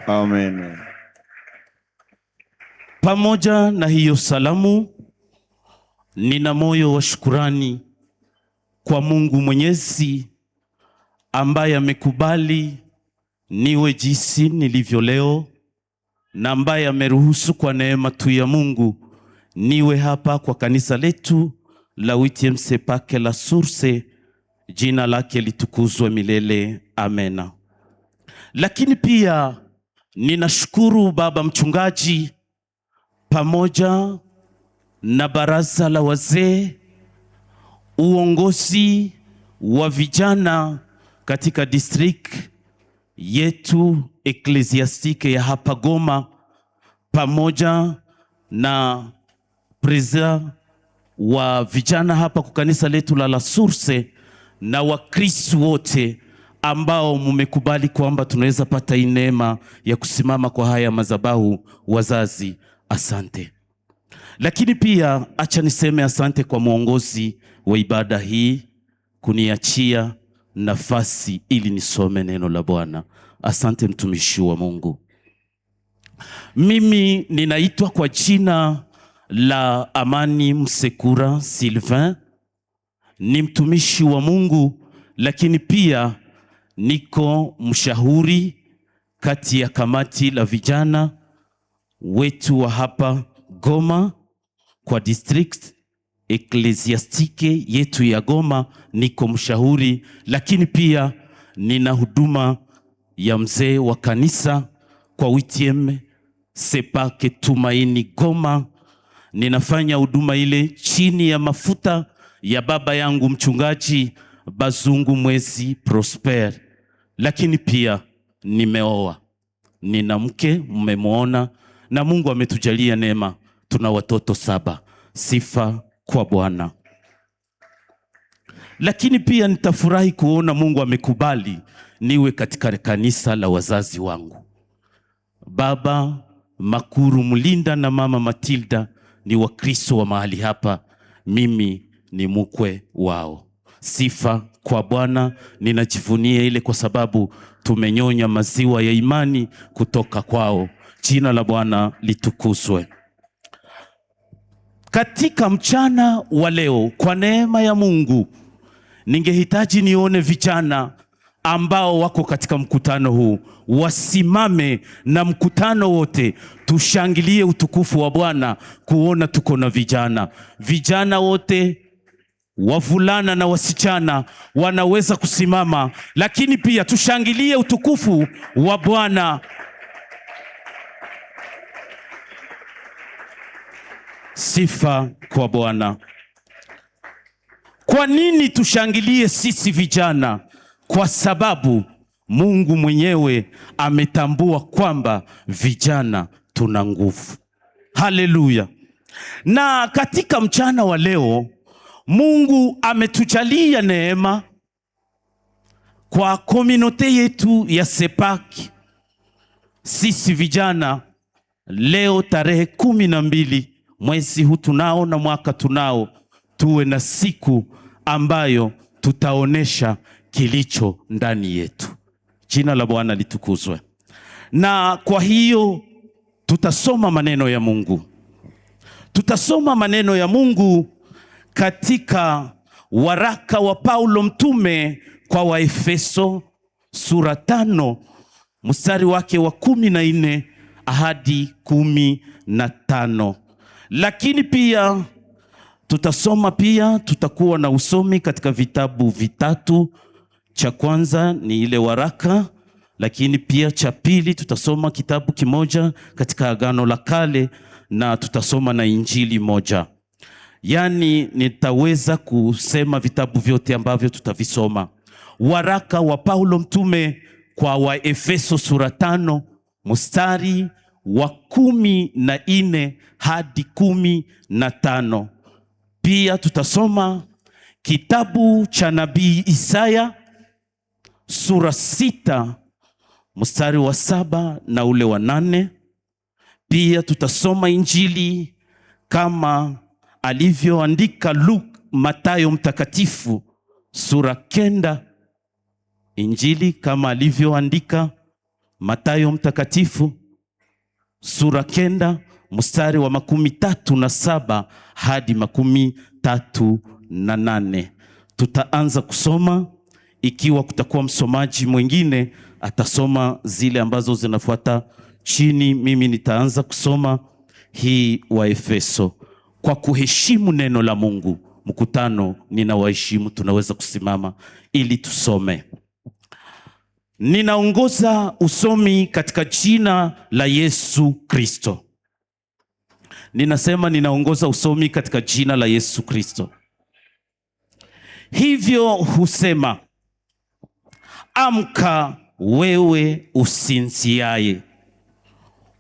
Amen. Pamoja na hiyo salamu, nina moyo wa shukurani kwa Mungu Mwenyezi ambaye amekubali niwe jinsi nilivyo leo na ambaye ameruhusu kwa neema tu ya Mungu niwe hapa kwa kanisa letu la UTM Sepak la Source. Jina lake litukuzwe milele. Amena. Lakini pia ninashukuru baba mchungaji pamoja na baraza la wazee, uongozi wa vijana katika district yetu eklesiastike ya hapa Goma, pamoja na presida wa vijana hapa kwa kanisa letu la Source na Wakristo wote ambao mumekubali kwamba tunaweza pata neema ya kusimama kwa haya madhabahu. Wazazi, asante. Lakini pia acha niseme asante kwa mwongozi wa ibada hii kuniachia nafasi ili nisome neno la Bwana. Asante mtumishi wa Mungu. Mimi ninaitwa kwa jina la Amani Msekura Sylvain, ni mtumishi wa Mungu, lakini pia niko mshauri kati ya kamati la vijana wetu wa hapa Goma kwa district eklesiastike yetu ya Goma. Niko mshauri, lakini pia nina huduma ya mzee wa kanisa kwa UTM Sepak Tumaini Goma. Ninafanya huduma ile chini ya mafuta ya baba yangu mchungaji Bazungu Mwezi Prosper. Lakini pia nimeoa, nina mke, mmemwona, na Mungu ametujalia neema, tuna watoto 7. Sifa kwa Bwana. Lakini pia nitafurahi kuona Mungu amekubali niwe katika kanisa la wazazi wangu. Baba Makuru Mlinda na mama Matilda ni Wakristo wa mahali hapa, mimi ni mkwe wao. Sifa kwa Bwana. Ninajivunia ile kwa sababu tumenyonya maziwa ya imani kutoka kwao. Jina la Bwana litukuzwe. Katika mchana wa leo, kwa neema ya Mungu, ningehitaji nione vijana ambao wako katika mkutano huu wasimame na mkutano wote tushangilie utukufu wa Bwana. Kuona tuko na vijana wote, wavulana na wasichana wanaweza kusimama, lakini pia tushangilie utukufu wa Bwana. Sifa kwa Bwana. Kwa nini tushangilie sisi vijana? Kwa sababu Mungu mwenyewe ametambua kwamba vijana tuna nguvu. Haleluya. Na katika mchana wa leo Mungu ametujalia neema kwa komunote yetu ya Sepak. Sisi vijana leo tarehe 12 mwezi huu tunao na mwaka tunao, tuwe na siku ambayo tutaonesha kilicho ndani yetu. Jina la Bwana litukuzwe. Na kwa hiyo tutasoma maneno ya Mungu. Tutasoma maneno ya Mungu katika waraka wa Paulo mtume kwa Waefeso sura 5 mstari wake wa 14 hadi 15. Lakini pia tutasoma, pia tutakuwa na usomi katika vitabu vitatu. Cha kwanza ni ile waraka, lakini pia cha pili tutasoma kitabu kimoja katika Agano la Kale, na tutasoma na Injili moja. Yani nitaweza kusema vitabu vyote ambavyo tutavisoma. Waraka wa Paulo mtume kwa Waefeso sura 5 mstari wa 14 hadi 15. Pia tutasoma kitabu cha nabii Isaya sura 6 mstari wa 7 na ule wa 8. Pia tutasoma Injili kama alivyoandika Mathayo mtakatifu sura 9. Injili kama alivyoandika Mathayo mtakatifu sura 9 mstari wa 37 hadi 38. Tutaanza kusoma. Ikiwa kutakuwa msomaji mwingine atasoma zile ambazo zinafuata chini, mimi nitaanza kusoma hii wa Efeso. Kwa kuheshimu neno la Mungu, mkutano ninawaheshimu, tunaweza kusimama ili tusome. Ninaongoza usomi katika jina la Yesu Kristo. Ninasema ninaongoza usomi katika jina la Yesu Kristo. Hivyo husema, amka wewe usinziaye,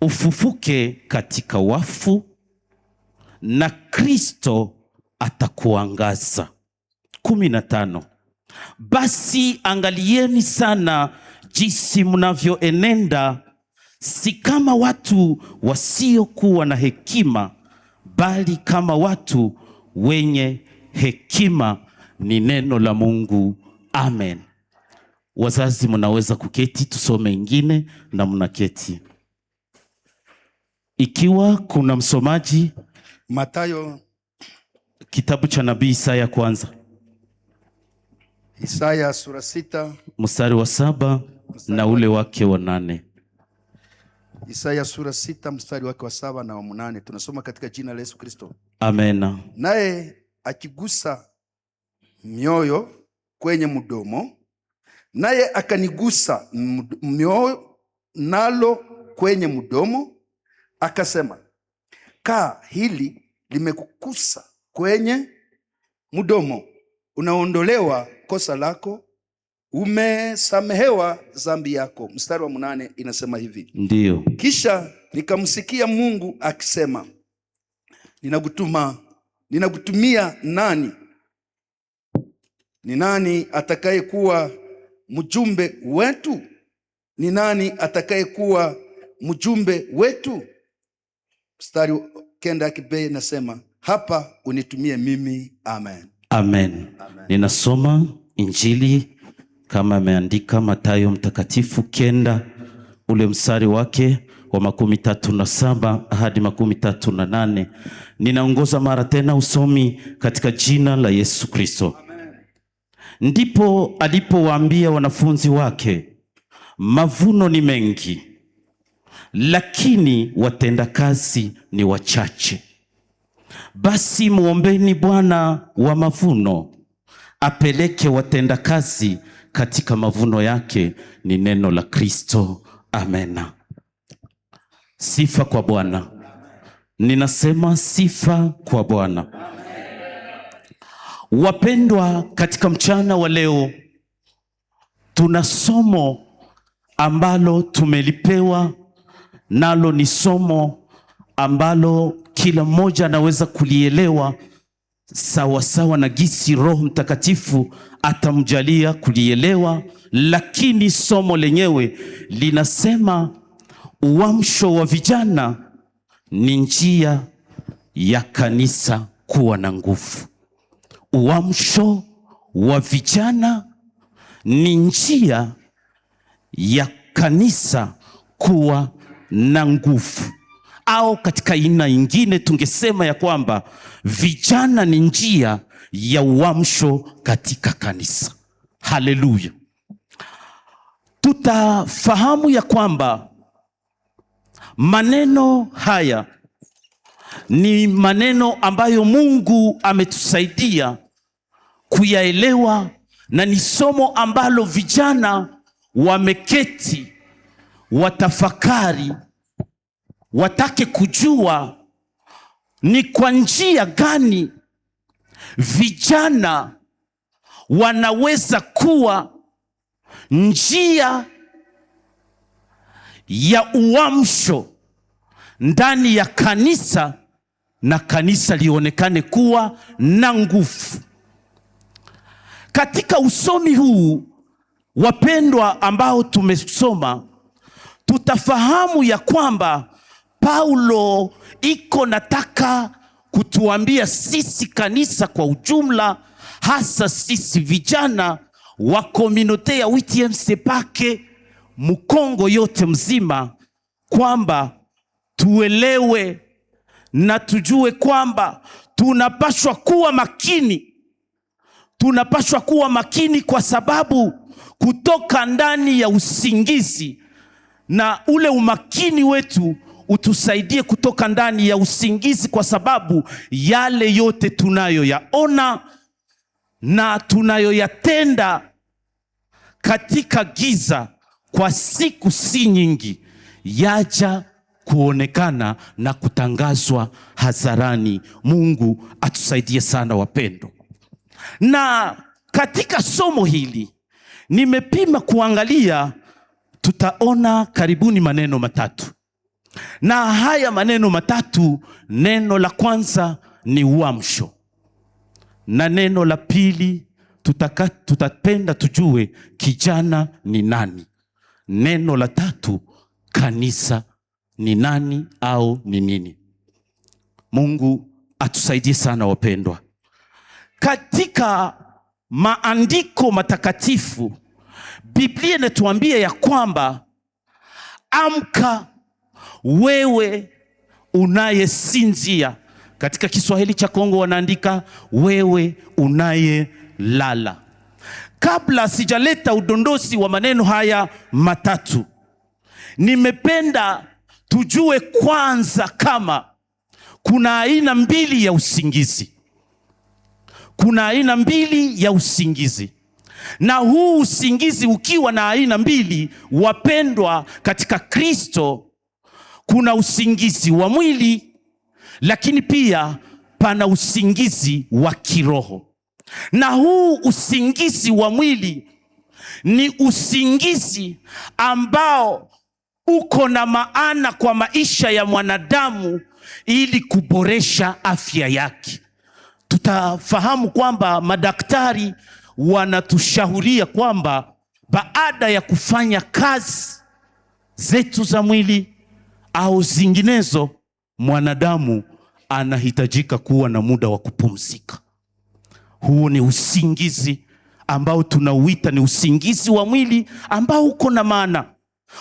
ufufuke katika wafu, na Kristo atakuangaza. 15. Basi angalieni sana jinsi mnavyoenenda, si kama watu wasiokuwa na hekima, bali kama watu wenye hekima. Ni neno la Mungu. Amen. Wazazi, mnaweza kuketi, tusome ingine na mnaketi. Ikiwa kuna msomaji, Mathayo, kitabu cha nabii Isaya kwanza. Isaya sura 6 mstari wa 7 na ule wake wa 8. Isaya sura 6 mstari wake wa 7 na wa 8. Tunasoma katika jina la Yesu Kristo. Amena. Naye akigusa mioyo kwenye mdomo, naye akanigusa mioyo nalo kwenye mdomo, akasema, kaa, hili limekukusa kwenye mdomo, unaondolewa kosa lako, umesamehewa dhambi yako. Mstari wa 8 inasema hivi. Ndiyo. Kisha nikamsikia Mungu akisema, ninakutumia nani? Ni nani atakayekuwa mjumbe wetu? Ni nani atakayekuwa mjumbe wetu? Mstari 9 nasema, hapa unitumie mimi. Amen. Amen. Amen. Ninasoma Injili kama ameandika Mathayo mtakatifu 9 ule mstari wake wa 37 hadi 38. Ninaongoza mara tena usomi katika jina la Yesu Kristo. Ndipo alipowaambia wanafunzi wake, mavuno ni mengi, lakini watendakazi ni wachache. Basi muombeni Bwana wa mavuno apeleke watendakazi katika mavuno yake. Ni neno la Kristo. Amena. Sifa kwa Bwana. Ninasema sifa kwa Bwana. Wapendwa, katika mchana wa leo tuna somo ambalo tumelipewa, nalo ni somo ambalo kila mmoja anaweza kulielewa sawa sawa na gisi Roho Mtakatifu atamjalia kulielewa. Lakini somo lenyewe linasema uamsho wa vijana ni njia ya kanisa kuwa na nguvu. Uamsho wa vijana ni njia ya kanisa kuwa na nguvu, au katika aina nyingine tungesema ya kwamba vijana ni njia ya uamsho katika kanisa. Haleluya. Tutafahamu ya kwamba maneno haya ni maneno ambayo Mungu ametusaidia kuyaelewa, na ni somo ambalo vijana wameketi watafakari, watake kujua ni kwa njia gani vijana wanaweza kuwa njia ya uamsho ndani ya kanisa, na kanisa lionekane kuwa na nguvu. Katika usomi huu, wapendwa, ambao tumesoma, tutafahamu ya kwamba Paulo iko nataka kutuambia sisi kanisa kwa ujumla, hasa sisi vijana wa komunote ya 8e Sepake, Mkongo yote mzima, kwamba tuelewe na tujue kwamba tunapaswa kuwa makini. Tunapaswa kuwa makini kwa sababu kutoka ndani ya usingizi, na ule umakini wetu utusaidie kutoka ndani ya usingizi, kwa sababu yale yote tunayoyaona na tunayoyatenda katika giza kwa siku si nyingi yaja kuonekana na kutangazwa hadharani. Mungu atusaidie sana wapendo. Na katika somo hili nimepima kuangalia, tutaona karibuni maneno matatu. Na haya maneno matatu, neno la kwanza ni uamsho, na neno la pili tutapenda tujue kijana ni nani. Neno la tatu, kanisa ni nani au ni nini. Mungu atusaidie sana wapendwa. Katika maandiko matakatifu, Biblia inatuambia ya kwamba amka wewe unayesinzia. Katika Kiswahili cha Kongo wanaandika wewe unayelala. Kabla sijaleta udondozi wa maneno haya matatu, nimependa tujue kwanza kama kuna aina mbili ya usingizi. Kuna aina mbili ya usingizi. Na huu usingizi ukiwa na aina mbili, wapendwa katika Kristo, kuna usingizi wa mwili, lakini pia pana usingizi wa kiroho. Na huu usingizi wa mwili ni usingizi ambao uko na maana kwa maisha ya mwanadamu ili kuboresha afya yake. Tutafahamu kwamba madaktari wanatushahuria kwamba baada ya kufanya kazi zetu za mwili au zinginezo, mwanadamu anahitajika kuwa na muda wa kupumzika. Huo ni usingizi ambao tunauita ni usingizi wa mwili ambao uko na maana.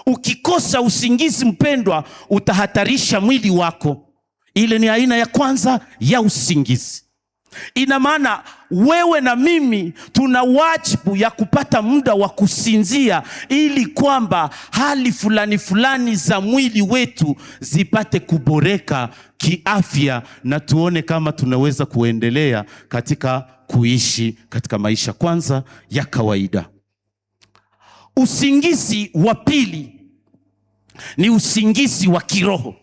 Ukikosa usingizi mpendwa, utahatarisha mwili wako. Ile ni aina ya kwanza ya usingizi. Ina maana wewe na mimi tuna wajibu ya kupata muda wa kusinzia, ili kwamba hali fulani fulani za mwili wetu zipate kuboreka kiafya, na tuone kama tunaweza kuendelea katika kuishi katika maisha kwanza ya kawaida. Usingizi wa pili ni usingizi wa kiroho.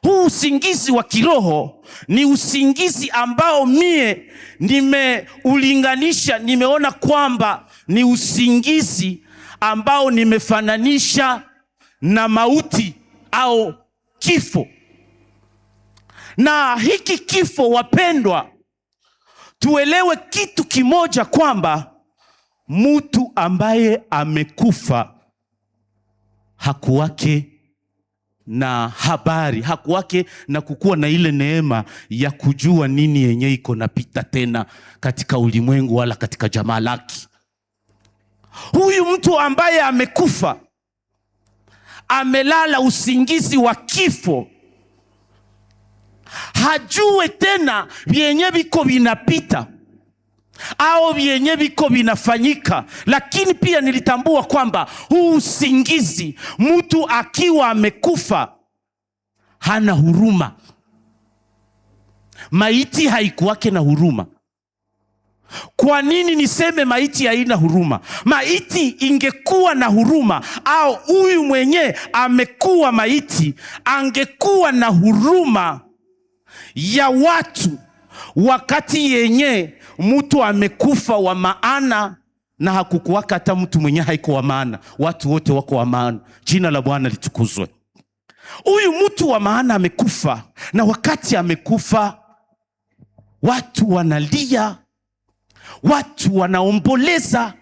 Huu usingizi wa kiroho ni usingizi ambao mie nimeulinganisha, nimeona kwamba ni usingizi ambao nimefananisha na mauti au kifo. Na hiki kifo wapendwa, tuelewe kitu kimoja, kwamba mtu ambaye amekufa hakuwake na habari, hakuwake na kukuwa na ile neema ya kujua nini yenye iko napita tena katika ulimwengu wala katika jamaa lake. Huyu mtu ambaye amekufa, amelala usingizi wa kifo, hajue tena vyenye viko vinapita au vyenye viko vinafanyika. Lakini pia nilitambua kwamba huu usingizi, mtu akiwa amekufa hana huruma. Maiti haikuwake na huruma. Kwa nini niseme maiti haina huruma? Maiti ingekuwa na huruma, au huyu mwenye amekuwa maiti angekuwa na huruma ya watu, wakati yenye mtu amekufa wa maana, na hakukuwaka hata mtu mwenye haiko wa maana. Watu wote wako wa maana. Jina la Bwana litukuzwe. Huyu mtu wa maana amekufa, na wakati amekufa watu wanalia, watu wanaomboleza,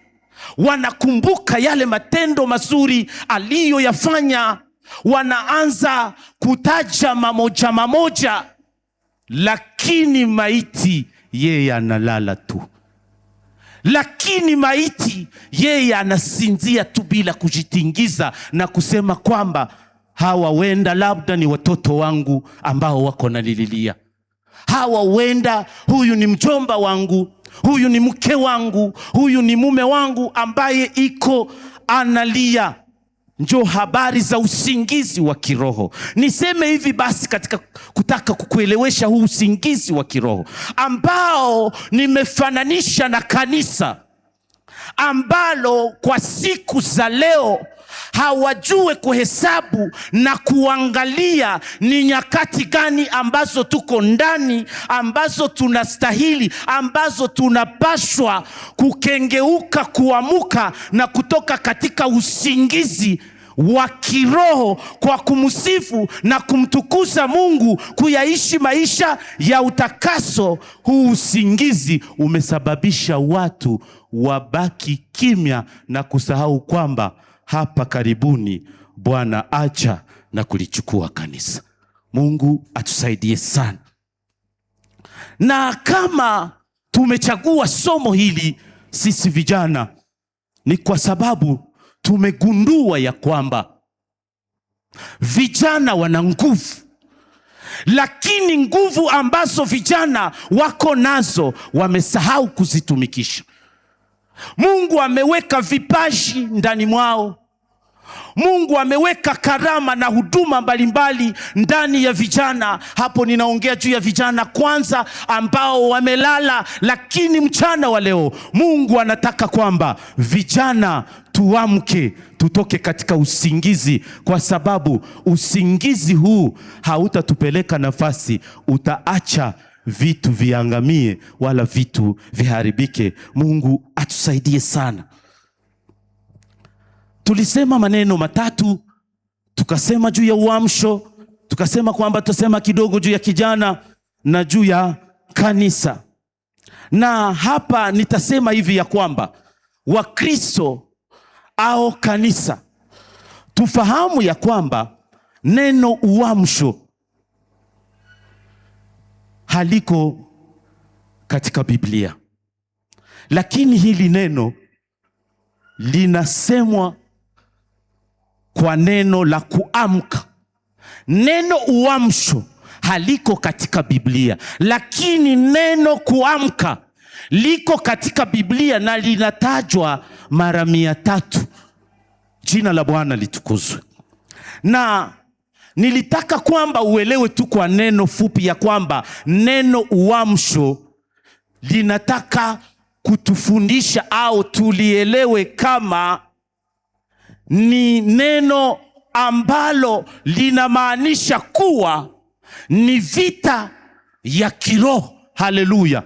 wanakumbuka yale matendo mazuri aliyoyafanya, wanaanza kutaja mamoja mamoja. Lakini maiti yeye analala tu. lakini maiti yeye anasinzia tu bila kujitingiza na kusema kwamba hawa wenda labda ni watoto wangu ambao wako nalililia, hawa wenda huyu ni mjomba wangu, huyu ni mke wangu, huyu ni mume wangu ambaye iko analia. Njoo habari za usingizi wa kiroho. Niseme hivi basi katika kutaka kukuelewesha huu usingizi wa kiroho ambao nimefananisha na kanisa ambalo kwa siku za leo hawajue kuhesabu na kuangalia ni nyakati gani ambazo tuko ndani, ambazo tunastahili, ambazo tunapaswa kukengeuka, kuamuka na kutoka katika usingizi wa kiroho kwa kumsifu na kumtukuza Mungu, kuyaishi maisha ya utakaso. Huu usingizi umesababisha watu wabaki kimya na kusahau kwamba hapa karibuni Bwana acha na kulichukua kanisa. Mungu atusaidie sana. Na kama tumechagua somo hili sisi vijana, ni kwa sababu tumegundua ya kwamba vijana wana nguvu, lakini nguvu ambazo vijana wako nazo wamesahau kuzitumikisha. Mungu ameweka vipaji ndani mwao. Mungu ameweka karama na huduma mbalimbali ndani ya vijana. Hapo ninaongea juu ya vijana kwanza ambao wamelala, lakini mchana wa leo Mungu anataka kwamba vijana tuamke, tutoke katika usingizi, kwa sababu usingizi huu hautatupeleka nafasi. Utaacha vitu viangamie wala vitu viharibike. Mungu atusaidie sana. Tulisema maneno matatu, tukasema juu ya uamsho, tukasema kwamba tutasema kidogo juu ya kijana na juu ya kanisa. Na hapa nitasema hivi ya kwamba Wakristo au kanisa tufahamu ya kwamba neno uamsho haliko katika Biblia, lakini hili neno linasemwa kwa neno la kuamka. Neno uamsho haliko katika Biblia, lakini neno kuamka liko katika Biblia na linatajwa mara 300. Jina la Bwana litukuzwe. Na nilitaka kwamba uelewe tu kwa neno fupi ya kwamba neno uamsho linataka kutufundisha au tulielewe kama ni neno ambalo linamaanisha kuwa ni vita ya kiroho. Haleluya!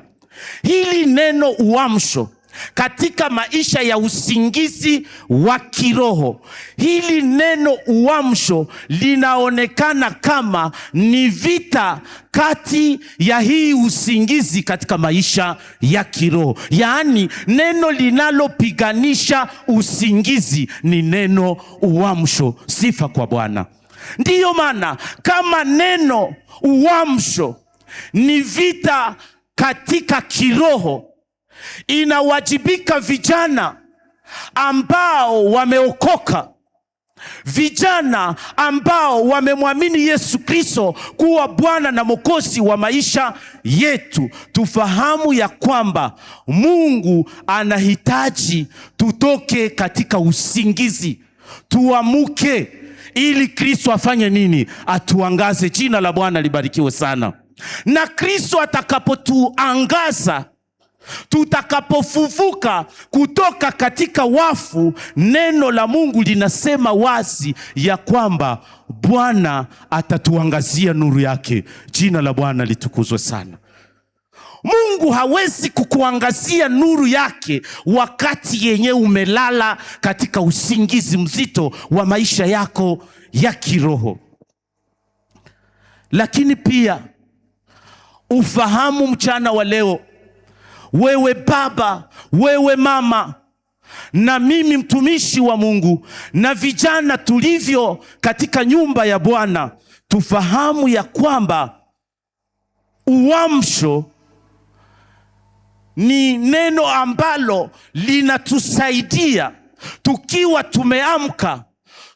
Hili neno uamsho katika maisha ya usingizi wa kiroho, hili neno uamsho linaonekana kama ni vita kati ya hii usingizi katika maisha ya kiroho. Yaani neno linalopiganisha usingizi ni neno uamsho. Sifa kwa Bwana. Ndiyo maana kama neno uamsho ni vita katika kiroho, inawajibika vijana ambao wameokoka, vijana ambao wamemwamini Yesu Kristo kuwa Bwana na Mwokozi wa maisha yetu, tufahamu ya kwamba Mungu anahitaji tutoke katika usingizi, tuamuke ili Kristo afanye nini? Atuangaze. Jina la Bwana libarikiwe sana. Na Kristo atakapotuangaza, tutakapofufuka kutoka katika wafu, neno la Mungu linasema wazi ya kwamba Bwana atatuangazia nuru yake. Jina la Bwana litukuzwe sana. Mungu hawezi kukuangazia nuru yake wakati yenye umelala katika usingizi mzito wa maisha yako ya kiroho. Lakini pia ufahamu mchana wa leo, wewe baba, wewe mama, na mimi mtumishi wa Mungu, na vijana tulivyo katika nyumba ya Bwana, tufahamu ya kwamba uamsho ni neno ambalo linatusaidia tukiwa tumeamka,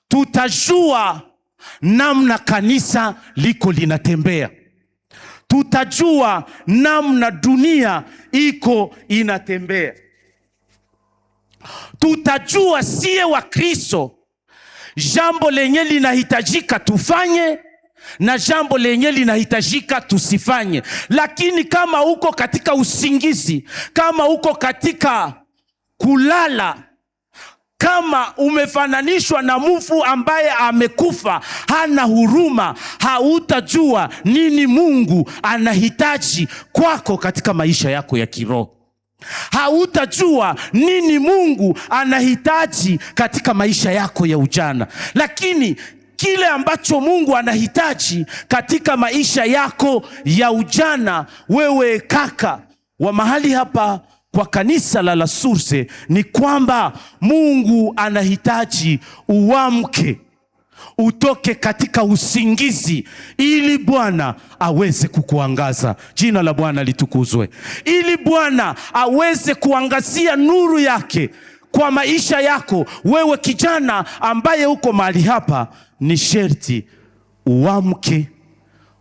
tutajua namna kanisa liko linatembea. Tutajua namna dunia iko inatembea. Tutajua siye wa Kristo jambo lenye linahitajika tufanye na jambo lenye linahitajika tusifanye. Lakini kama uko katika usingizi, kama uko katika kulala, kama umefananishwa na mfu ambaye amekufa, hana huruma, hautajua nini Mungu anahitaji kwako katika maisha yako ya kiroho. Hautajua nini Mungu anahitaji katika maisha yako ya ujana. Lakini kile ambacho Mungu anahitaji katika maisha yako ya ujana, wewe kaka wa mahali hapa kwa kanisa la Source, ni kwamba Mungu anahitaji uamke, utoke katika usingizi ili Bwana aweze kukuangaza. Jina la Bwana litukuzwe. Ili Bwana aweze kuangazia nuru yake kwa maisha yako. Wewe kijana ambaye uko mahali hapa, ni sherti uamke,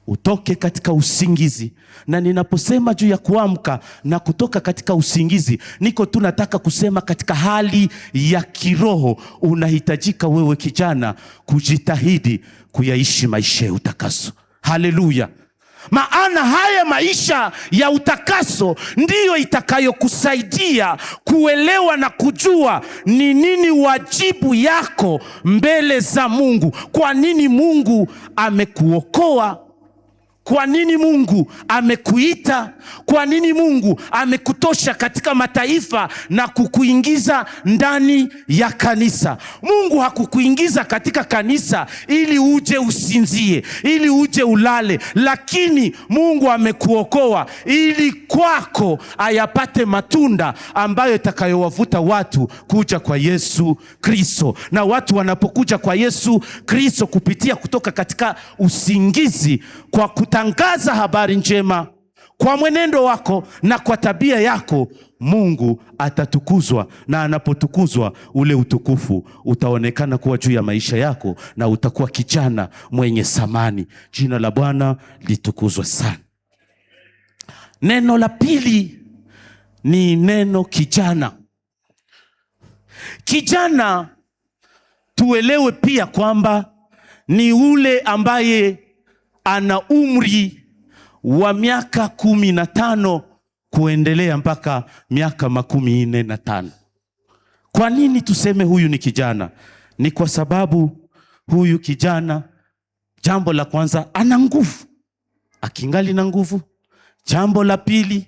utoke katika usingizi. Na ninaposema juu ya kuamka na kutoka katika usingizi, niko tunataka kusema katika hali ya kiroho unahitajika wewe kijana kujitahidi kuyaishi maisha ya utakaso. Haleluya! Maana haya maisha ya utakaso ndiyo itakayokusaidia kuelewa na kujua ni nini wajibu yako mbele za Mungu. Kwa nini Mungu amekuokoa? Kwa nini Mungu amekuita? Kwa nini Mungu amekutosha katika mataifa na kukuingiza ndani ya kanisa? Mungu hakukuingiza katika kanisa ili uje usinzie, ili uje ulale, lakini Mungu amekuokoa ili kwako ayapate matunda ambayo itakayowavuta watu kuja kwa Yesu Kristo. Na watu wanapokuja kwa Yesu Kristo kupitia kutoka katika usingizi, kwa kutangaza habari njema, kwa mwenendo wako na kwa tabia yako, Mungu atatukuzwa. Na anapotukuzwa, ule utukufu utaonekana kuwa juu ya maisha yako na utakuwa kijana mwenye thamani. Jina la Bwana litukuzwe sana. Neno la pili ni neno kijana. Kijana, tuelewe pia kwamba ni ule ambaye ana umri wa miaka 15 kuendelea mpaka miaka 45. Kwa nini tuseme huyu ni kijana? Ni kwa sababu huyu kijana, jambo la kwanza, ana nguvu, akingali na nguvu. Jambo la pili,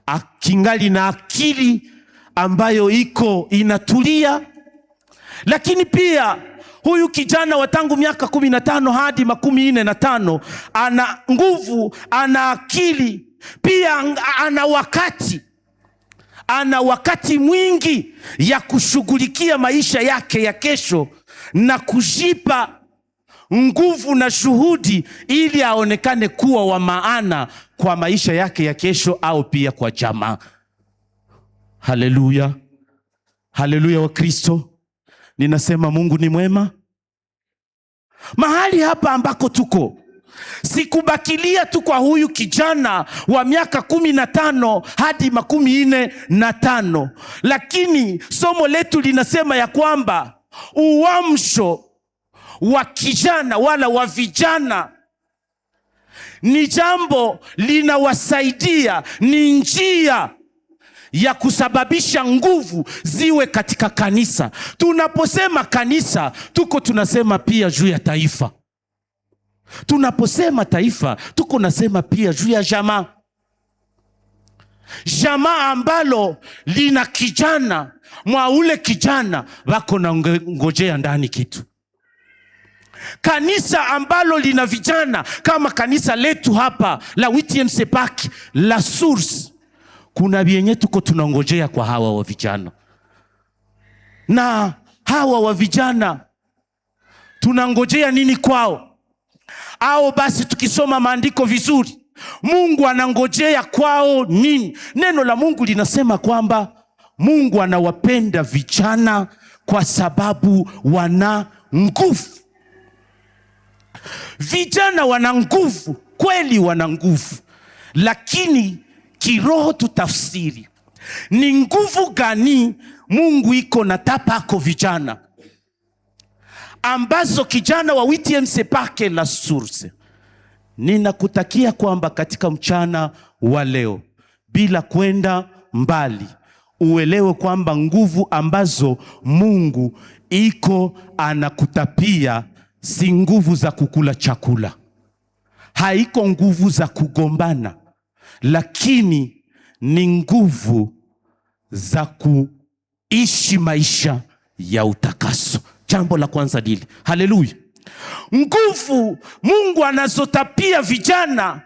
akingali na akili ambayo iko inatulia. Lakini pia huyu kijana wa tangu miaka 15 hadi 45 ana nguvu, ana akili, pia ana wakati mwingi ya kushughulikia maisha yake ya kesho na kujipa nguvu na shuhudi ili aonekane kuwa wa maana kwa maisha yake ya kesho au pia kwa jamaa. Haleluya. Haleluya wa Kristo. Ninasema Mungu ni mwema. Mahali hapa ambako tuko, sikubakilia tu kwa huyu kijana wa miaka 15 hadi 45, lakini somo letu linasema ya kwamba uamsho wa kijana wala wa vijana ni jambo linawasaidia, ni njia ya kusababisha nguvu ziwe katika kanisa. Tunaposema kanisa, tunasema pia juu ya taifa. Tunaposema taifa, nasema pia juu ya jamaa. Jamaa ambalo lina kijana, mwa ule kijana wako na ngojea ndani kitu. Kanisa ambalo lina vijana kama kanisa letu hapa la WTMC Park la Source, kuna vyenye tunangojea kwa hawa wa vijana. Na hawa wa vijana tunangojea nini kwao? Au basi tukisoma maandiko vizuri, Mungu anangojea kwao nini? Neno la Mungu linasema kwamba Mungu anawapenda vijana kwa sababu wana nguvu. Vijana wana nguvu, kweli wana nguvu, lakini kiroho tutafsiri ni nguvu gani Mungu iko na tapako vijana ambazo kijana wa WTM Pake la Source. Ninakutakia kwamba katika mchana wa leo, bila kwenda mbali, uelewe kwamba nguvu ambazo Mungu iko anakutapia si nguvu za kukula chakula, haiko nguvu za kugombana, lakini ni nguvu za kuishi maisha ya utakaso. Jambo la kwanza dili. Haleluya. Nguvu Mungu anazotapia vijana,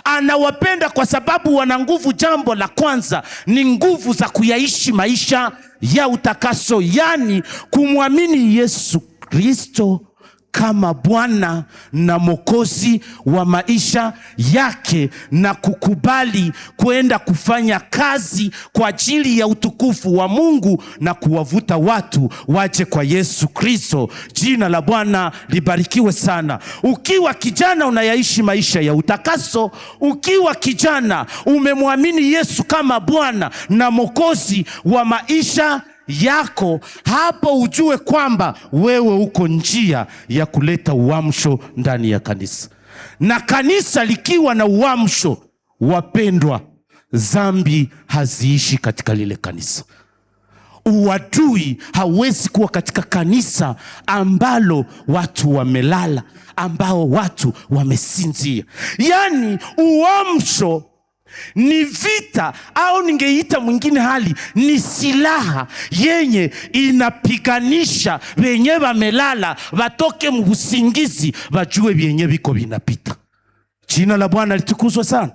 anawapenda kwa sababu wana nguvu. Jambo la kwanza ni nguvu za kuyaishi maisha ya utakaso, yani kumwamini Yesu Kristo kama Bwana na Mwokozi wa maisha yake, na kukubali kwenda kufanya kazi kwa ajili ya utukufu wa Mungu na kuwavuta watu waje kwa Yesu Kristo. Jina la Bwana libarikiwe sana. Ukiwa kijana unayaishi maisha ya utakaso, ukiwa kijana umemwamini Yesu kama Bwana na Mwokozi wa maisha yako, hapo ujue kwamba wewe uko njia ya kuleta uamsho ndani ya kanisa. Na kanisa likiwa na uamsho, wapendwa, dhambi haziishi katika lile kanisa. Uadui hawezi kuwa katika kanisa ambalo watu wamelala, ambao watu wamesinzia. Yani uamsho ni vita, au ningeita mwingine hali ni silaha yenye inapiganisha wenye wamelala watoke mbusingizi, wajue wenye viko vinapita. Jina la Bwana litukuzwe sana.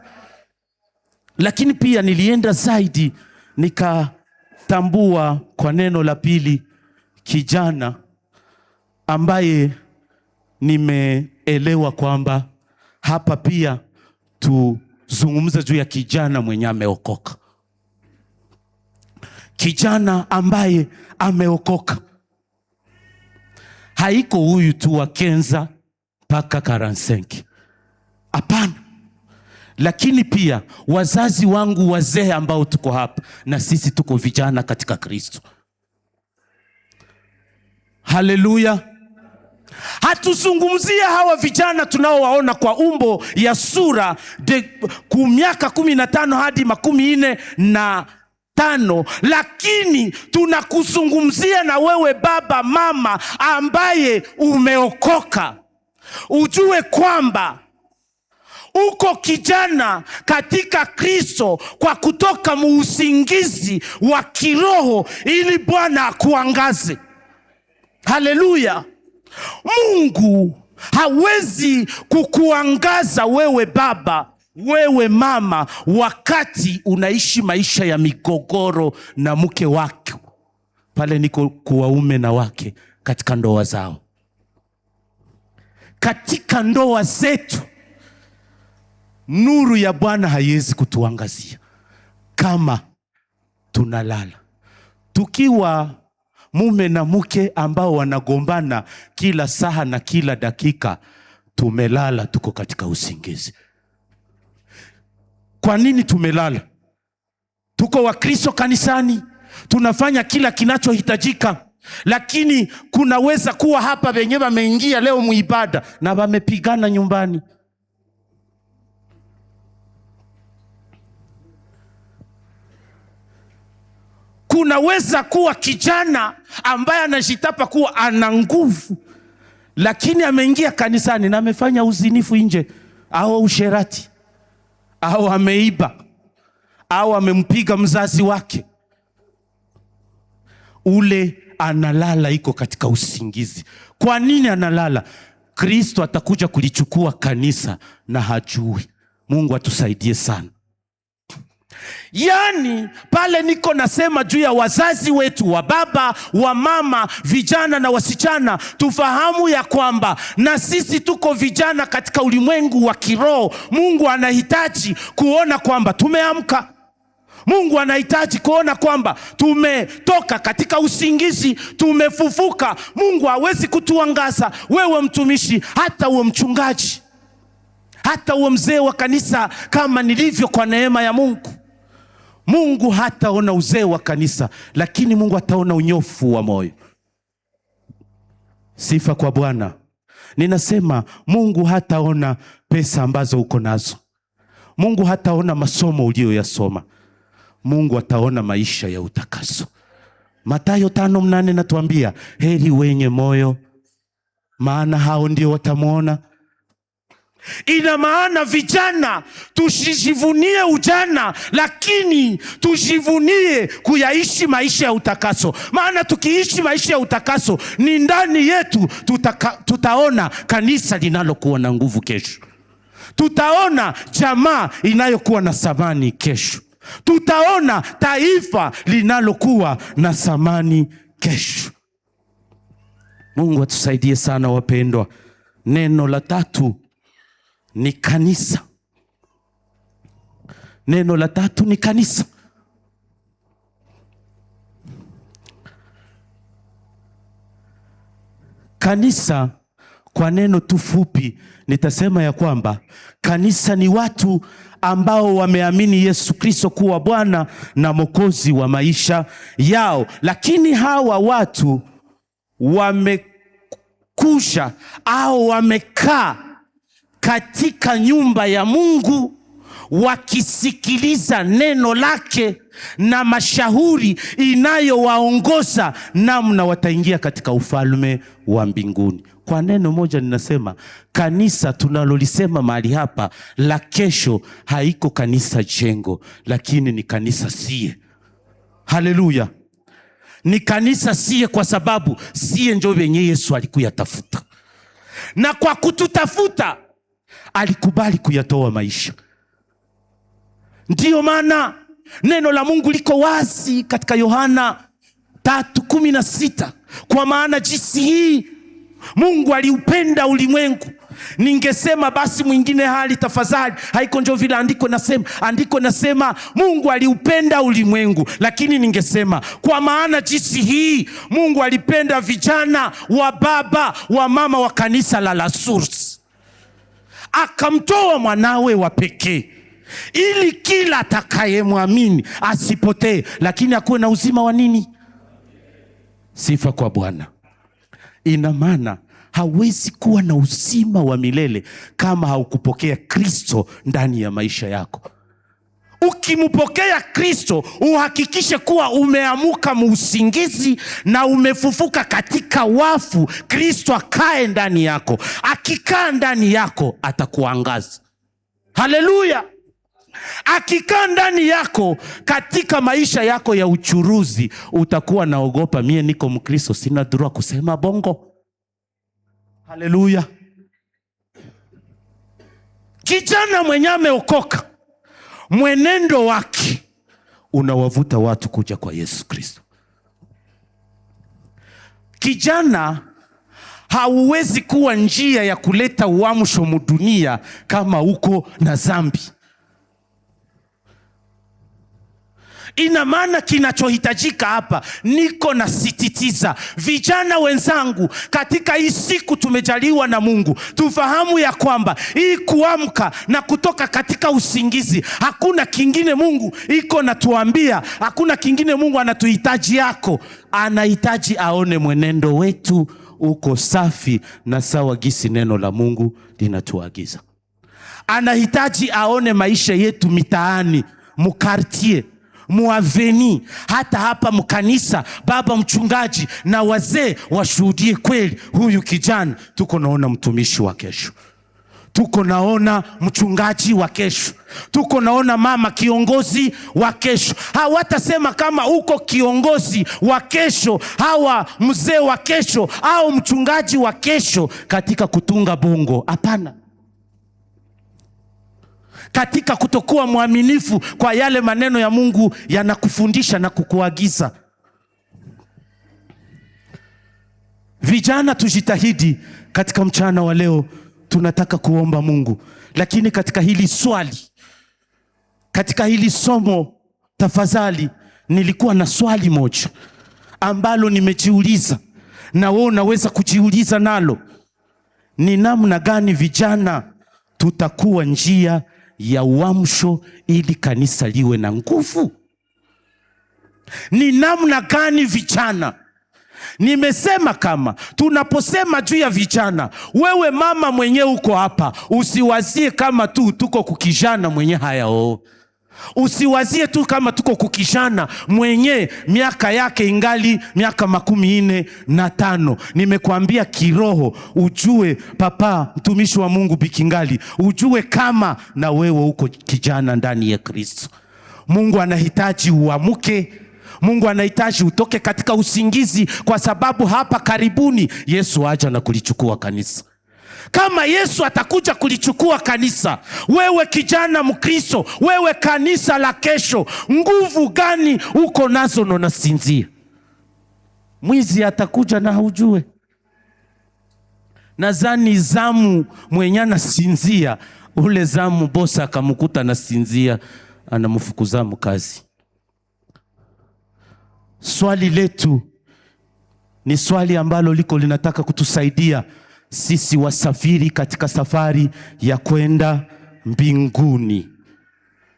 Lakini pia nilienda zaidi, nikatambua kwa neno la pili kijana ambaye nimeelewa kwamba hapa pia tuzungumza juu ya kijana mwenye ameokoka. Kijana ambaye ameokoka haiko huyu tu wa Kenza mpaka Karansenki, hapana. Lakini pia wazazi wangu wazee ambao tuko hapa, na sisi tuko vijana katika Kristo. Haleluya. Hatuzungumzia hawa vijana tunaowaona kwa umbo ya sura miaka 15 hadi 45, lakini tunakuzungumzia na wewe baba, mama ambaye umeokoka. Ujue kwamba uko kijana katika Kristo kwa kutoka muusingizi wa kiroho ili Bwana akuangaze. Haleluya. Mungu hawezi kukuangaza wewe baba, wewe mama, wakati unaishi maisha ya migogoro na mke wako. Pale niko kuwaume na wake katika ndoa zao. Katika ndoa zetu, nuru ya Bwana haiwezi kutuangazia kama tunalala. Tukiwa mume na mke ambao wanagombana kila saa na kila dakika, tumelala, tuko katika usingizi. Kwa nini tumelala? Tuko wa Kristo kanisani, tunafanya kila kinachohitajika, lakini kunaweza kuwa hapa wenyewe wameingia leo muibada na wamepigana nyumbani. Kunaweza kuwa kijana ambaye anajitapa kuwa ana nguvu, lakini ameingia kanisani na amefanya uzinifu nje, au usherati, au ameiba, au amempiga mzazi wake. Ule analala, iko katika usingizi. Kwa nini analala? Kristo atakuja kulichukua kanisa na hajui. Mungu atusaidie sana. Yaani pale niko nasema juu ya wazazi wetu, wa baba, wa mama, vijana na wasichana, tufahamu ya kwamba na sisi tuko vijana katika ulimwengu wa kiroho. Mungu anahitaji kuona kwamba tumeamka. Mungu anahitaji kuona kwamba tumetoka katika usingizi, tumefufuka. Mungu hawezi kutuangaza, wewe mtumishi, hata uwe mchungaji, hata uwe mzee wa kanisa kama nilivyo kwa neema ya Mungu. Mungu hataona uzee wa kanisa, lakini Mungu hataona unyofu wa moyo. Sifa kwa Bwana. Ninasema Mungu hataona pesa ambazo uko nazo. Mungu hataona masomo uliyoyasoma. Mungu ataona maisha ya utakaso. Mathayo 5:8 natuambia, heri wenye moyo, maana hao ndio watamuona. Ina maana vijana tusijivunie ujana, lakini tujivunie kuyaishi maisha ya utakaso. Maana tukiishi maisha ya utakaso, ni ndani yetu tutaona kanisa linalokuwa na nguvu kesho. Tutaona jamaa inayokuwa na thamani kesho. Tutaona taifa linalokuwa na thamani kesho. Mungu atusaidie sana wapendwa. Neno la tatu ni kanisa. Neno la tatu ni kanisa. Kanisa kwa neno tu fupi nitasema ya kwamba kanisa ni watu ambao wameamini Yesu Kristo kuwa Bwana na Mwokozi wa maisha yao. Lakini hawa watu wamekuja au wamekaa katika nyumba ya Mungu wakisikiliza neno lake na mashauri inayowaongoza namna wataingia katika ufalme wa mbinguni. Kwa neno moja ninasema kanisa tunalolisema mahali hapa la kesho haiko kanisa jengo, lakini ni kanisa sie. Haleluya. Ni kanisa sie kwa sababu sie ndio wenye Yesu alikuyatafuta. Na kwa kututafuta alikubali kuyatoa maisha. Ndiyo maana neno la Mungu liko wazi katika Yohana 3:16. Kwa maana jinsi hii Mungu aliupenda ulimwengu. Ningesema basi mwingine hali tafadhali, haiko ndio vile andiko nasema Mungu aliupenda ulimwengu, lakini ningesema kwa maana jinsi hii Mungu alipenda vijana, wa baba, wa mama wa kanisa la Source, akamtoa mwanawe wa pekee ili kila atakayemwamini asipotee, lakini akuwe na uzima wa nini? Sifa kwa Bwana. Ina maana hawezi kuwa na uzima wa milele kama haukupokea Kristo ndani ya maisha yako. Ukimpokea Kristo, uhakikishe kuwa umeamuka muusingizi na umefufuka katika wafu. Kristo akae ndani yako. Akikaa ndani yako atakuangaza. Haleluya. Akikaa ndani yako katika maisha yako ya uchuruzi, utakuwa naogopa, mie niko Mkristo, sina dhurua kusema bongo. Haleluya. Kijana mwenye ameokoka, mwenendo wake unawavuta watu kuja kwa Yesu Kristo. Kijana hauwezi kuwa njia ya kuleta uamsho mudunia kama uko na dhambi. Ina maana kinachohitajika hapa, niko na sititiza vijana wenzangu, katika hii siku tumejaliwa na Mungu, tufahamu ya kwamba hii kuamka na kutoka katika usingizi, hakuna kingine Mungu iko natuambia, hakuna kingine Mungu anatuhitaji yako. Anahitaji aone mwenendo wetu uko safi na sawa gisi neno la Mungu linatuagiza. Anahitaji aone maisha yetu mitaani, mukartie, muaveni, hata hapa mkanisa, baba mchungaji na wazee washuhudie kweli, huyu kijana tuko naona mtumishi wa kesho, tuko naona mchungaji wa kesho, tuko naona mama kiongozi wa kesho. Hawatasema kama uko kiongozi wa kesho, hawa mzee wa kesho au mchungaji wa kesho katika kutunga bongo. Hapana. katika kutokuwa mwaminifu kwa yale maneno ya Mungu yanakufundisha na kukuagiza. Vijana, tujitahidi katika mchana wa leo. Tunataka kuomba Mungu, lakini katika hili swali, katika hili somo, tafadhali, nilikuwa na swali moja ambalo nimejiuliza, na wewe unaweza kujiuliza nalo. Ni namna gani vijana tutakuwa njia ya uamsho ili kanisa liwe na nguvu? Ni namna gani vijana? Nimesema kama tunaposema juu ya vijana, wewe mama mwenyewe uko hapa, usiwazie kama tu tuko kukijana mwenye haya Usiwazie tu kama tuko kukishana mwenye miaka yake ingali miaka 45. Nimekuambia kiroho, ujue papa mtumishi wa Mungu Bikingali, ujue kama na wewe uko kijana ndani ya Kristo. Mungu anahitaji uamuke. Mungu anahitaji utoke katika usingizi, kwa sababu hapa karibuni Yesu aja na kulichukua kanisa. Kama Yesu atakuja kulichukua kanisa, wewe kijana Mkristo, wewe kanisa la kesho, nguvu gani uko nazo na unasinzia? Mwizi atakuja na haujue. Nadhani zamu mwenye anasinzia, ule zamu bosa akamkuta anasinzia, anamfukuza mkazi. Swali letu ni swali ambalo liko linataka kutusaidia sisi wasafiri katika safari ya kwenda mbinguni.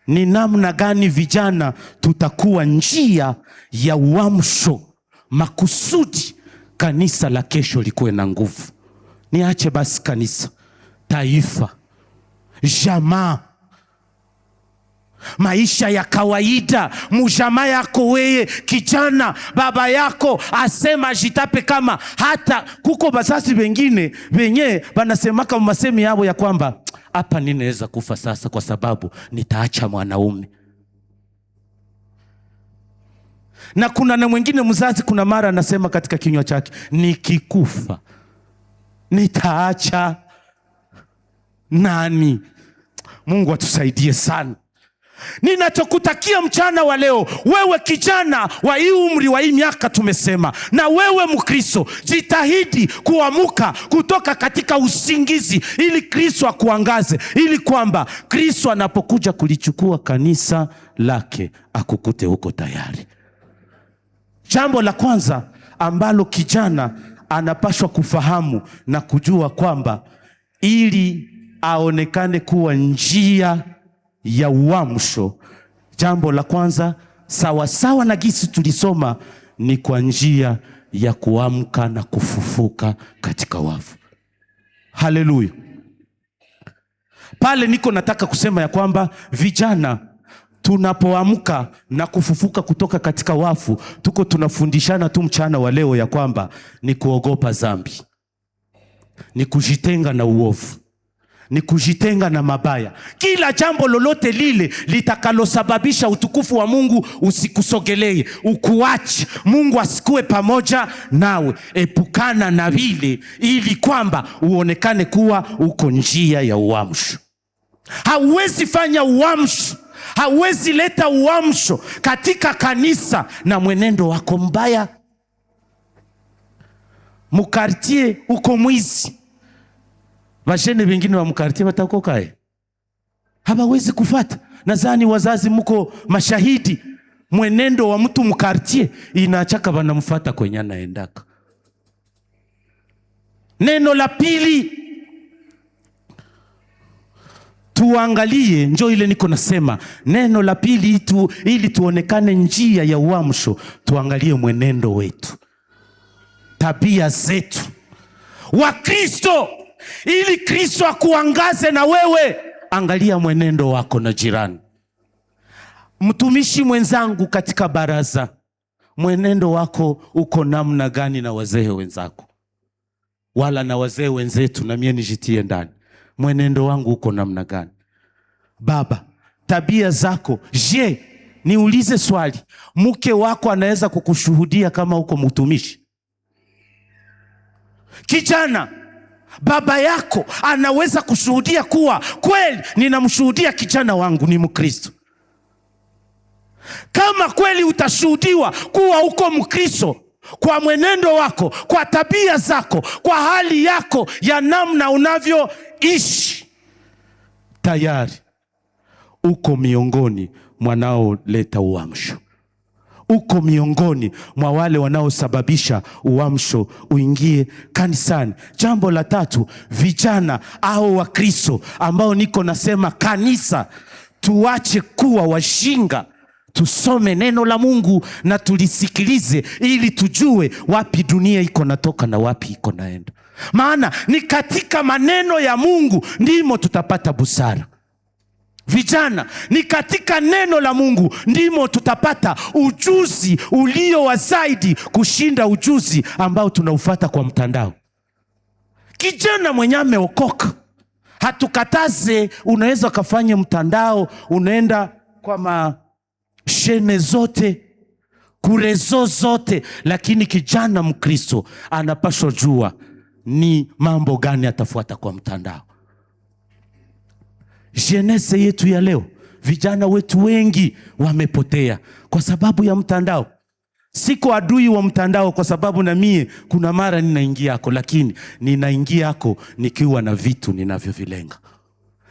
Ni namna gani vijana tutakuwa njia ya uamsho makusudi kanisa la kesho likuwe na nguvu? Niache basi kanisa, taifa, jamaa, maisha ya kawaida, mjamaa yako wewe kijana, baba yako asema jitape, kama hata kuko bazazi wengine wenye banasemaka masemi yao ya kwamba hapa ninaweza kufa sasa kwa sababu nitaacha mwanaume. Na kuna na mwingine mzazi, kuna mara anasema katika kinywa chake, nikikufa nitaacha nani? Mungu atusaidie sana. Ninachokutakia mchana wa leo, wewe kijana wa hii umri wa hii miaka tumesema, na wewe Mkristo, jitahidi kuamuka kutoka katika usingizi ili Kristo akuangaze, ili kwamba Kristo anapokuja kulichukua kanisa lake akukute huko tayari. Jambo la kwanza ambalo kijana anapaswa kufahamu na kujua kwamba ili aonekane kuwa njia ya uamsho, jambo la kwanza sawa na gisi tulisoma ni kwa njia ya kuamka na kufufuka katika wafu. Haleluya. Pale niko nataka kusema ya kwamba vijana tunapoamka na kufufuka kutoka katika wafu, tuko tunafundishana tu mchana wa leo ya kwamba ni kuogopa dhambi, ni kujitenga na uovu, ni kujitenga na mabaya. Kila jambo lolote lile litakalosababisha utukufu wa Mungu usikusogelee, ukuache, Mungu asikue pamoja nawe, epukana na vile, ili kwamba uonekane kuwa uko njia ya uamsho. Hauwezi fanya uamsho, hauwezi leta uamsho katika kanisa na mwenendo wako mbaya. Mukartie uko mwizi, wajene wengine wa mkartie watakokae, hawawezi kufata. Nadhani wazazi mko mashahidi, mwenendo wa mtu mkartie inachaka wanamfuata kwenye anaendaka. Neno la pili tuangalie, njoo ile niko nasema, neno la pili ili tuonekane njia ya uamsho, tuangalie mwenendo wetu, tabia zetu. Wa Kristo, ili Kristo akuangaze na wewe, angalia mwenendo wako na jirani. Mtumishi mwenzangu katika baraza, mwenendo wako uko namna gani na wazee wenzako? Wala na wazee wenzetu, na mimi nijitie ndani, mwenendo wangu uko namna gani? Baba, tabia zako. Je, niulize swali, mke wako anaweza kukushuhudia kama uko mtumishi? Kijana, Baba yako anaweza kushuhudia kuwa kweli ninamshuhudia kijana wangu ni Mkristo. Kama kweli utashuhudiwa kuwa uko Mkristo kwa mwenendo wako, kwa tabia zako, kwa hali yako ya namna unavyoishi, tayari uko miongoni wanaoleta uamsho. Uko miongoni mwa wale wanaosababisha uamsho uingie kanisani. Jambo la tatu, vijana au Wakristo ambao niko nasema kanisa, tuache kuwa wajinga. Tusome neno la Mungu na tulisikilize ili tujue wapi dunia iko natoka na wapi iko naenda. Maana ni katika maneno ya Mungu ndimo tutapata busara. Vijana, ni katika neno la Mungu ndimo tutapata ujuzi ulio wa zaidi kushinda ujuzi ambao tunaufuata kwa mtandao. Kijana mwenye ameokoka, hatukataze, unaweza kufanya mtandao, unaenda kwa mashene zote, kurezo zote, lakini kijana Mkristo anapaswa jua ni mambo gani atafuata kwa mtandao. Jenese yetu ya leo, vijana wetu wengi wamepotea kwa sababu ya mtandao. Siko adui wa mtandao, kwa sababu na mie kuna mara ninaingia yako, lakini ninaingia yako nikiwa na vitu ninavyovilenga.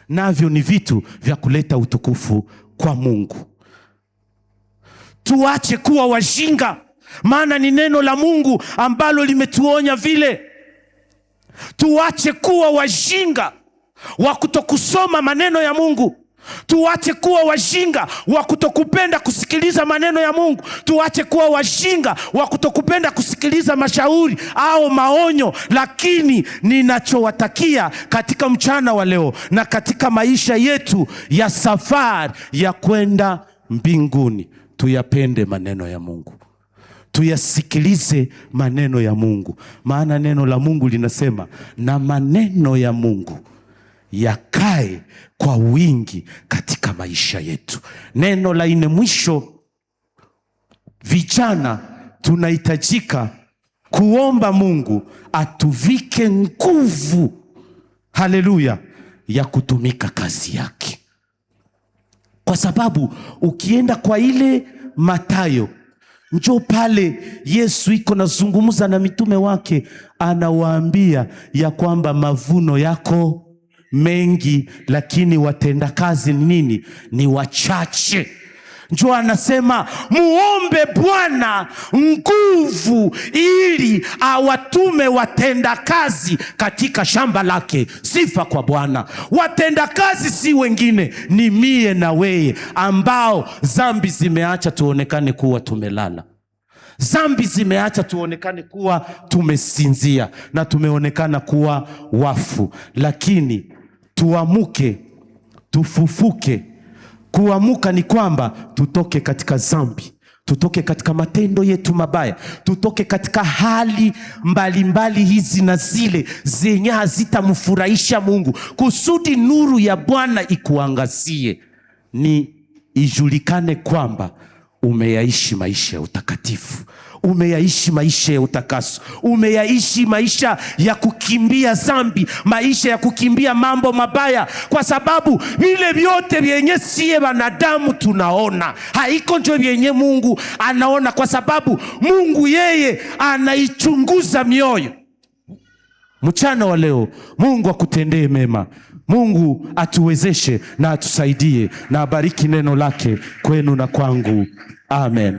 Navyo ni vitu vya kuleta utukufu kwa Mungu. Tuache kuwa wajinga, maana ni neno la Mungu ambalo limetuonya vile. Tuache kuwa wajinga wa kutokusoma maneno ya Mungu. Tuache kuwa wajinga wa kutokupenda kusikiliza maneno ya Mungu. Tuache kuwa wajinga wa kutokupenda kusikiliza mashauri au maonyo. Lakini ninachowatakia katika mchana wa leo na katika maisha yetu ya safari ya kwenda mbinguni, tuyapende maneno ya Mungu. Tuyasikilize maneno ya Mungu. Maana neno la Mungu linasema, na maneno ya Mungu yakae kwa wingi katika maisha yetu. Neno la ine mwisho, vijana tunahitajika kuomba Mungu atuvike nguvu, haleluya, ya kutumika kazi yake. Kwa sababu ukienda kwa ile Mathayo, njoo pale Yesu iko nazungumza na mitume wake, anawaambia ya kwamba mavuno yako mengi, lakini watenda kazi nini? Ni wachache. Njoo anasema muombe Bwana nguvu ili awatume watenda kazi katika shamba lake. Sifa kwa Bwana. Watenda kazi si wengine, ni mie na wewe, ambao zambi zimeacha tuonekane kuwa tumelala. Zambi zimeacha tuonekane kuwa tumesinzia na tumeonekana kuwa wafu. Lakini tuamuke, tufufuke. Kuamuka ni kwamba tutoke katika zambi, tutoke katika matendo yetu mabaya, tutoke katika hali mbalimbali hizi na zile zenye hazitamfurahisha Mungu, kusudi nuru ya Bwana ikuangazie, ni ijulikane kwamba umeyaishi maisha ya utakatifu, umeyaishi maisha ya utakaso, umeyaishi maisha ya kukimbia zambi, maisha ya kukimbia mambo mabaya. Kwa sababu vile vyote vyenye siye wanadamu tunaona, haiko ndio vyenye Mungu anaona, kwa sababu Mungu yeye anaichunguza mioyo. Mchana wa leo Mungu akutendee mema. Mungu atuwezeshe na atusaidie, na abariki neno lake kwenu na kwangu. Amen.